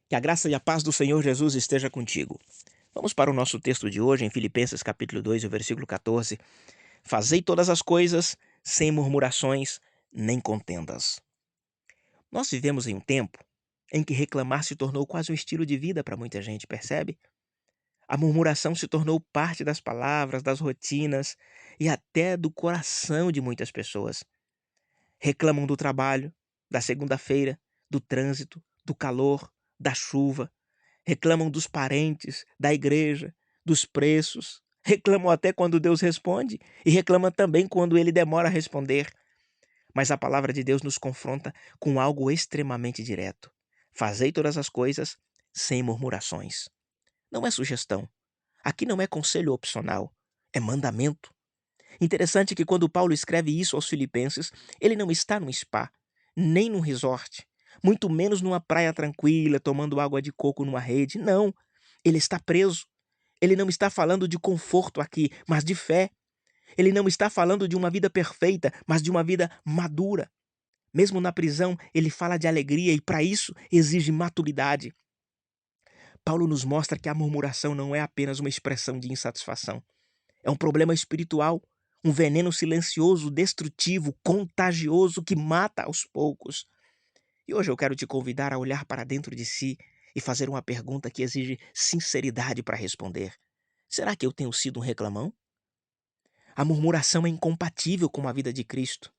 Que a graça e a paz do Senhor Jesus esteja contigo. Vamos para o nosso texto de hoje, em Filipenses capítulo 2, o versículo 14. Fazei todas as coisas sem murmurações nem contendas. Nós vivemos em um tempo em que reclamar se tornou quase um estilo de vida para muita gente, percebe? A murmuração se tornou parte das palavras, das rotinas e até do coração de muitas pessoas. Reclamam do trabalho, da segunda-feira, do trânsito, do calor, da chuva. Reclamam dos parentes, da igreja, dos preços. Reclamam até quando Deus responde e reclamam também quando ele demora a responder. Mas a palavra de Deus nos confronta com algo extremamente direto. Fazei todas as coisas sem murmurações. Não é sugestão. Aqui não é conselho opcional. É mandamento. Interessante que quando Paulo escreve isso aos filipenses, ele não está num spa, nem num resort, muito menos numa praia tranquila, tomando água de coco numa rede. Não, ele está preso. Ele não está falando de conforto aqui, mas de fé. Ele não está falando de uma vida perfeita, mas de uma vida madura. Mesmo na prisão, ele fala de alegria e para isso exige maturidade. Paulo nos mostra que a murmuração não é apenas uma expressão de insatisfação. É um problema espiritual, um veneno silencioso, destrutivo, contagioso que mata aos poucos. E hoje eu quero te convidar a olhar para dentro de si e fazer uma pergunta que exige sinceridade para responder. Será que eu tenho sido um reclamão? A murmuração é incompatível com a vida de Cristo.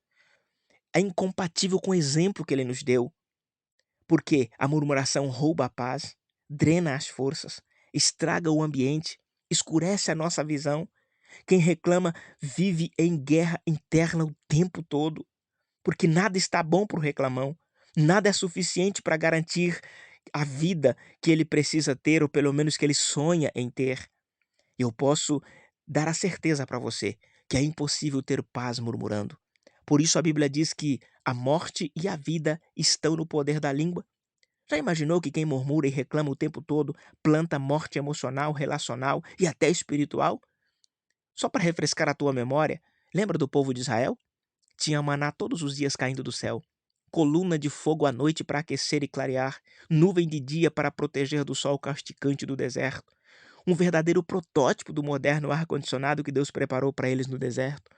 É incompatível com o exemplo que ele nos deu, porque a murmuração rouba a paz, drena as forças, estraga o ambiente, escurece a nossa visão. Quem reclama vive em guerra interna o tempo todo, porque nada está bom para o reclamão, nada é suficiente para garantir a vida que ele precisa ter, ou pelo menos que ele sonha em ter. Eu posso dar a certeza para você que é impossível ter paz murmurando. Por isso a Bíblia diz que a morte e a vida estão no poder da língua. Já imaginou que quem murmura e reclama o tempo todo planta morte emocional, relacional e até espiritual? Só para refrescar a tua memória, lembra do povo de Israel? Tinha maná todos os dias caindo do céu, coluna de fogo à noite para aquecer e clarear, nuvem de dia para proteger do sol castigante do deserto. Um verdadeiro protótipo do moderno ar-condicionado que Deus preparou para eles no deserto.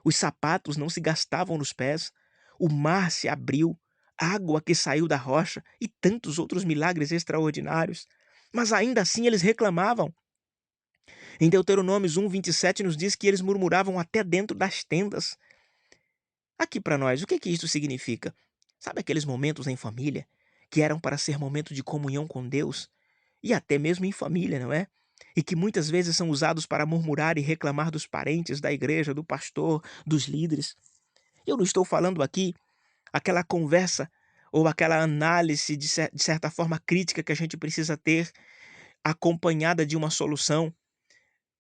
Os sapatos não se gastavam nos pés, o mar se abriu, água que saiu da rocha e tantos outros milagres extraordinários. Mas ainda assim eles reclamavam. Em Deuteronômios 1:27 nos diz que eles murmuravam até dentro das tendas. Aqui para nós, o que isso significa? Sabe aqueles momentos em família que eram para ser momento de comunhão com Deus e até mesmo em família, não é? E que muitas vezes são usados para murmurar e reclamar dos parentes, da igreja, do pastor, dos líderes. Eu não estou falando aqui aquela conversa ou aquela análise de certa forma crítica que a gente precisa ter acompanhada de uma solução.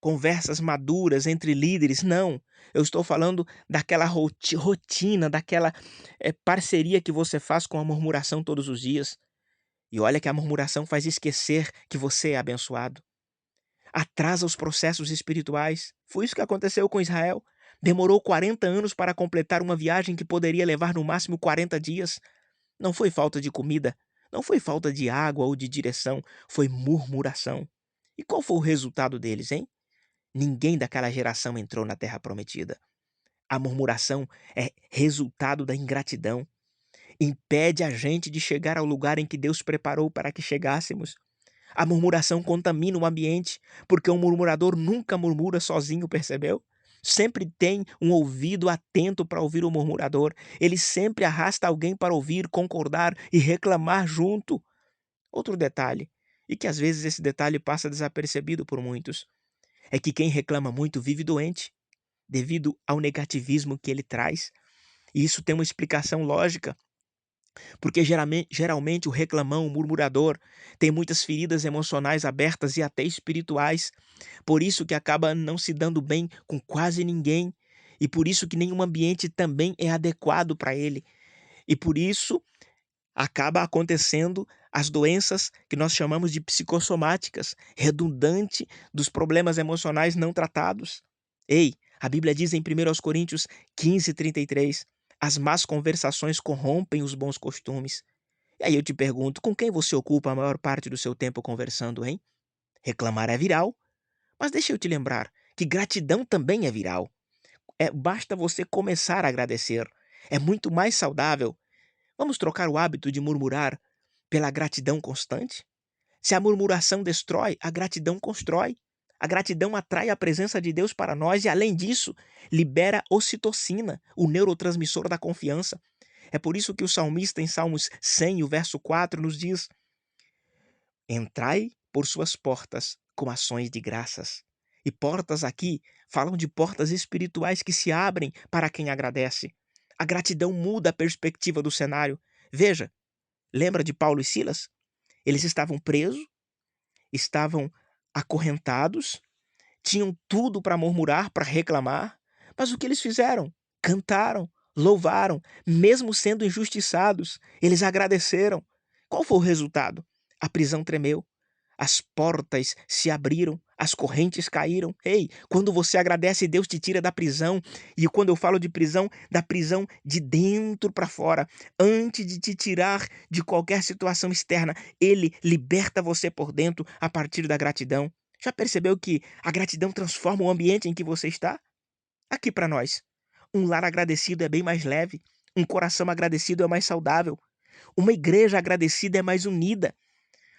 Conversas maduras entre líderes, não. Eu estou falando daquela rotina, daquela parceria que você faz com a murmuração todos os dias. E olha que a murmuração faz esquecer que você é abençoado. Atrasa os processos espirituais. Foi isso que aconteceu com Israel. Demorou 40 anos para completar uma viagem que poderia levar no máximo 40 dias. Não foi falta de comida, não foi falta de água ou de direção, foi murmuração. E qual foi o resultado deles, hein? Ninguém daquela geração entrou na terra prometida. A murmuração é resultado da ingratidão. Impede a gente de chegar ao lugar em que Deus preparou para que chegássemos. A murmuração contamina o ambiente, porque um murmurador nunca murmura sozinho, percebeu? Sempre tem um ouvido atento para ouvir o murmurador. Ele sempre arrasta alguém para ouvir, concordar e reclamar junto. Outro detalhe, e que às vezes esse detalhe passa desapercebido por muitos, é que quem reclama muito vive doente, devido ao negativismo que ele traz. E isso tem uma explicação lógica, porque geralmente o reclamão, o murmurador, tem muitas feridas emocionais abertas e até espirituais. Por isso que acaba não se dando bem com quase ninguém. E por isso que nenhum ambiente também é adequado para ele. E por isso acaba acontecendo as doenças que nós chamamos de psicossomáticas, redundante dos problemas emocionais não tratados. Ei, a Bíblia diz em 1 Coríntios 15:33, as más conversações corrompem os bons costumes. E aí eu te pergunto, com quem você ocupa a maior parte do seu tempo conversando, hein? Reclamar é viral, mas deixa eu te lembrar que gratidão também é viral. Basta você começar a agradecer. É muito mais saudável. Vamos trocar o hábito de murmurar pela gratidão constante? Se a murmuração destrói, a gratidão constrói. A gratidão atrai a presença de Deus para nós e, além disso, libera ocitocina, o neurotransmissor da confiança. É por isso que o salmista, em Salmos 100, o verso 4, nos diz: Entrai por suas portas com ações de graças. E portas aqui falam de portas espirituais que se abrem para quem agradece. A gratidão muda a perspectiva do cenário. Veja, lembra de Paulo e Silas? Eles estavam presos, estavam acorrentados, tinham tudo para murmurar, para reclamar, mas o que eles fizeram? Cantaram, louvaram, mesmo sendo injustiçados, eles agradeceram. Qual foi o resultado? A prisão tremeu, as portas se abriram, as correntes caíram. Ei, quando você agradece, Deus te tira da prisão. E quando eu falo de prisão, da prisão de dentro para fora. Antes de te tirar de qualquer situação externa, Ele liberta você por dentro a partir da gratidão. Já percebeu que a gratidão transforma o ambiente em que você está? Aqui para nós. Um lar agradecido é bem mais leve. Um coração agradecido é mais saudável. Uma igreja agradecida é mais unida.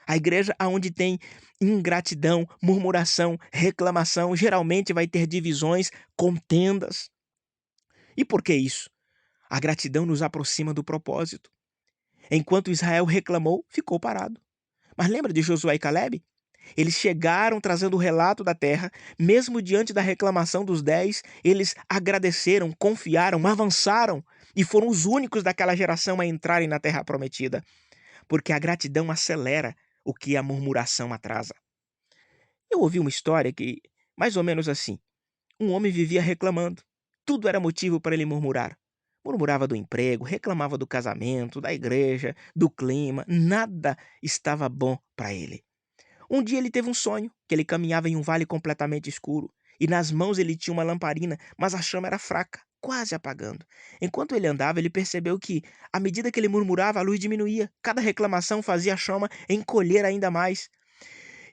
A igreja onde tem ingratidão, murmuração, reclamação, geralmente vai ter divisões, contendas. E por que isso? A gratidão nos aproxima do propósito. Enquanto Israel reclamou, ficou parado. Mas lembra de Josué e Calebe? Eles chegaram trazendo o relato da terra, mesmo diante da reclamação dos 10, eles agradeceram, confiaram, avançaram e foram os únicos daquela geração a entrarem na terra prometida, porque a gratidão acelera o que a murmuração atrasa. Eu ouvi uma história que, mais ou menos assim, um homem vivia reclamando. Tudo era motivo para ele murmurar. Murmurava do emprego, reclamava do casamento, da igreja, do clima, nada estava bom para ele. Um dia ele teve um sonho, que ele caminhava em um vale completamente escuro, e nas mãos ele tinha uma lamparina, mas a chama era fraca, quase apagando. Enquanto ele andava, ele percebeu que, à medida que ele murmurava, a luz diminuía. Cada reclamação fazia a chama encolher ainda mais.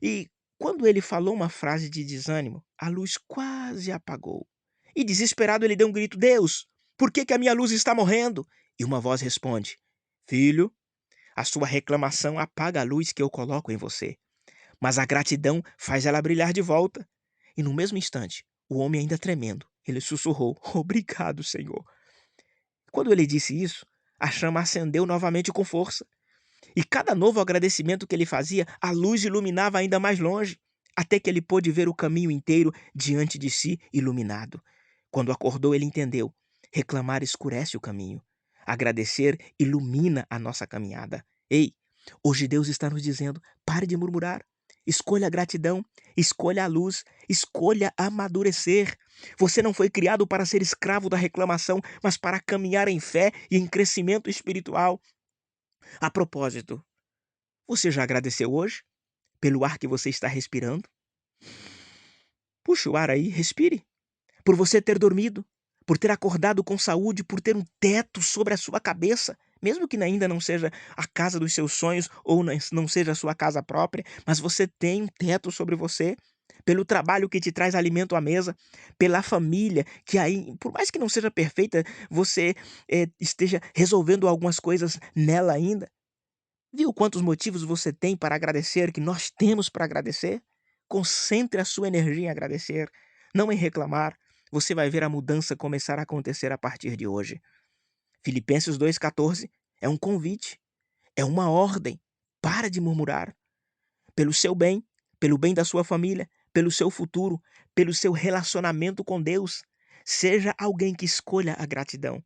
E quando ele falou uma frase de desânimo, a luz quase apagou. E desesperado ele deu um grito: Deus, por que a minha luz está morrendo? E uma voz responde: Filho, a sua reclamação apaga a luz que eu coloco em você. Mas a gratidão faz ela brilhar de volta. E no mesmo instante, o homem ainda tremendo, ele sussurrou: Obrigado, Senhor. Quando ele disse isso, a chama acendeu novamente com força. E cada novo agradecimento que ele fazia, a luz iluminava ainda mais longe, até que ele pôde ver o caminho inteiro diante de si iluminado. Quando acordou, ele entendeu: reclamar escurece o caminho. Agradecer ilumina a nossa caminhada. Ei, hoje Deus está nos dizendo: pare de murmurar. Escolha a gratidão, escolha a luz, escolha amadurecer. Você não foi criado para ser escravo da reclamação, mas para caminhar em fé e em crescimento espiritual. A propósito, você já agradeceu hoje pelo ar que você está respirando? Puxa o ar aí, respire. Por você ter dormido, por ter acordado com saúde, por ter um teto sobre a sua cabeça, mesmo que ainda não seja a casa dos seus sonhos ou não seja a sua casa própria, mas você tem um teto sobre você, pelo trabalho que te traz alimento à mesa, pela família que aí, por mais que não seja perfeita, você esteja resolvendo algumas coisas nela ainda. Viu quantos motivos você tem para agradecer, que nós temos para agradecer? Concentre a sua energia em agradecer, não em reclamar. Você vai ver a mudança começar a acontecer a partir de hoje. Filipenses 2,14 é um convite, é uma ordem. Para de murmurar. Pelo seu bem, pelo bem da sua família, pelo seu futuro, pelo seu relacionamento com Deus. Seja alguém que escolha a gratidão.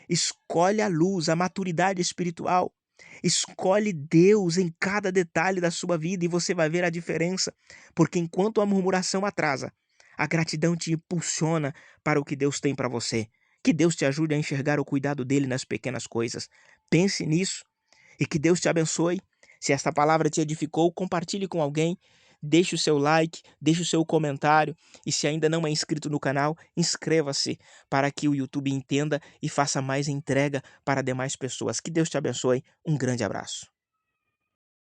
Escolhe a luz, a maturidade espiritual. Escolhe Deus em cada detalhe da sua vida e você vai ver a diferença. Porque enquanto a murmuração atrasa, a gratidão te impulsiona para o que Deus tem para você. Que Deus te ajude a enxergar o cuidado dele nas pequenas coisas. Pense nisso e que Deus te abençoe. Se esta palavra te edificou, compartilhe com alguém. deixe o seu like, deixe o seu comentário e se ainda não é inscrito no canal, inscreva-se para que o YouTube entenda e faça mais entrega para demais pessoas. Que Deus te abençoe. Um grande abraço.